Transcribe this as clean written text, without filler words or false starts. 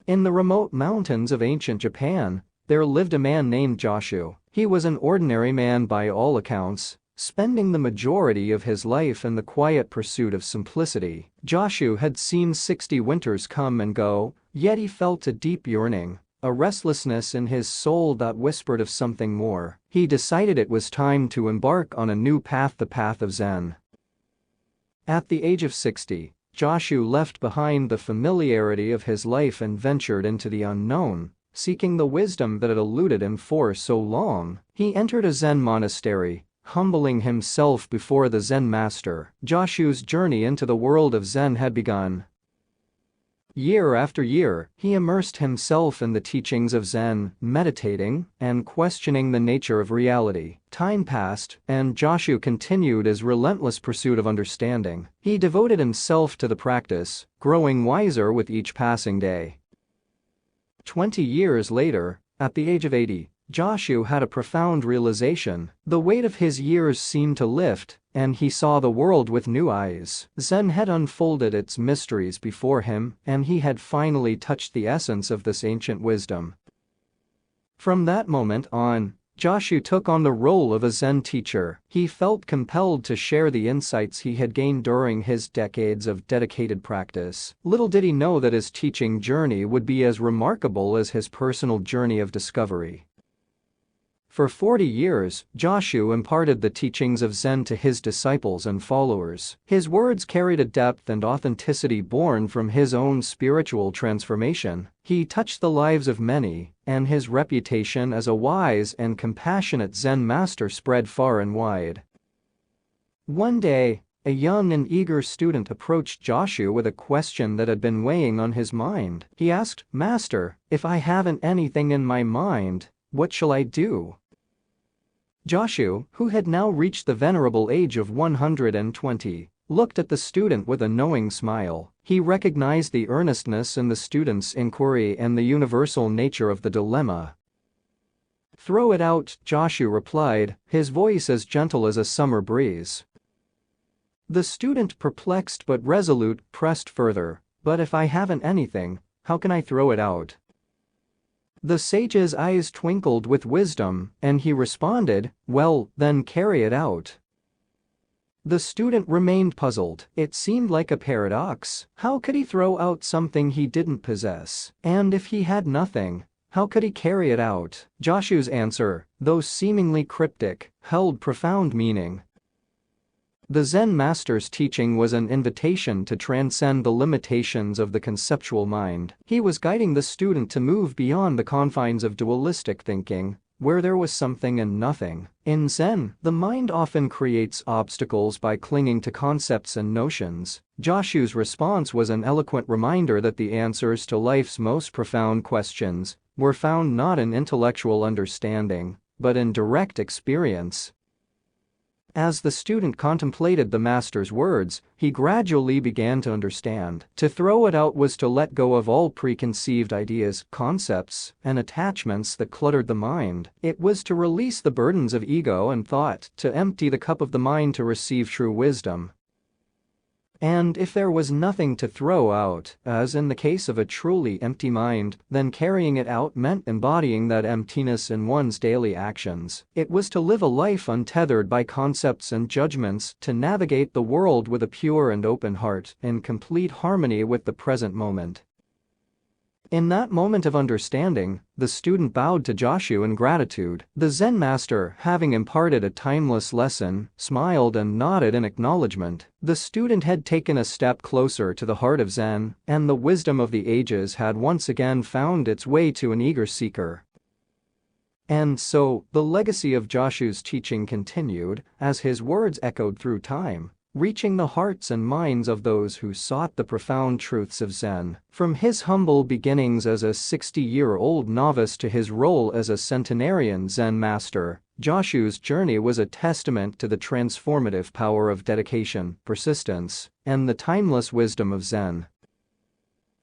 In the remote mountains of ancient Japan, there lived a man named Joshu. He was an ordinary man by all accounts, spending the majority of his life in the quiet pursuit of simplicity. Joshu had seen 60 winters come and go, yet he felt a deep yearning, a restlessness in his soul that whispered of something more. He decided it was time to embark on a new path, the path of Zen. At the age of 60, Joshu left behind the familiarity of his life and ventured into the unknown, seeking the wisdom that had eluded him for so long. He entered a Zen monastery, humbling himself before the Zen master. Joshu's journey into the world of Zen had begun. Year after year, he immersed himself in the teachings of Zen, meditating and questioning the nature of reality. Time passed, and Joshu continued his relentless pursuit of understanding. He devoted himself to the practice, growing wiser with each passing day. 20 years later, at the age of 80, Joshu had a profound realization. The weight of his years seemed to lift, and he saw the world with new eyes. Zen had unfolded its mysteries before him, and he had finally touched the essence of this ancient wisdom. From that moment on, Joshu took on the role of a Zen teacher. He felt compelled to share the insights he had gained during his decades of dedicated practice. Little did he know that his teaching journey would be as remarkable as his personal journey of discovery. For 40 years, Joshu imparted the teachings of Zen to his disciples and followers. His words carried a depth and authenticity born from his own spiritual transformation. He touched the lives of many, and his reputation as a wise and compassionate Zen master spread far and wide. One day, a young and eager student approached Joshu with a question that had been weighing on his mind. He asked, "Master, if I haven't anything in my mind, what shall I do?" Joshu, who had now reached the venerable age of 120, looked at the student with a knowing smile. He recognized the earnestness in the student's inquiry and the universal nature of the dilemma. "Throw it out," Joshu replied, his voice as gentle as a summer breeze. The student, perplexed but resolute, pressed further, "But if I haven't anything, how can I throw it out?" The sage's eyes twinkled with wisdom, and he responded, "Well, then carry it out." The student remained puzzled. It seemed like a paradox. How could he throw out something he didn't possess? And if he had nothing, how could he carry it out? Joshu's answer, though seemingly cryptic, held profound meaning. The Zen master's teaching was an invitation to transcend the limitations of the conceptual mind. He was guiding the student to move beyond the confines of dualistic thinking, where there was something and nothing. In Zen, the mind often creates obstacles by clinging to concepts and notions. Joshu's response was an eloquent reminder that the answers to life's most profound questions were found not in intellectual understanding, but in direct experience. As the student contemplated the master's words, he gradually began to understand. To throw it out was to let go of all preconceived ideas, concepts, and attachments that cluttered the mind. It was to release the burdens of ego and thought, to empty the cup of the mind to receive true wisdom. And if there was nothing to throw out, as in the case of a truly empty mind, then carrying it out meant embodying that emptiness in one's daily actions. It was to live a life untethered by concepts and judgments, to navigate the world with a pure and open heart, in complete harmony with the present moment. In that moment of understanding, the student bowed to Joshu in gratitude. The Zen master, having imparted a timeless lesson, smiled and nodded in acknowledgement. The student had taken a step closer to the heart of Zen, and the wisdom of the ages had once again found its way to an eager seeker. And so, the legacy of Joshu's teaching continued, as his words echoed through time, reaching the hearts and minds of those who sought the profound truths of Zen. From his humble beginnings as a 60-year-old novice to his role as a centenarian Zen master, Joshu's journey was a testament to the transformative power of dedication, persistence, and the timeless wisdom of Zen.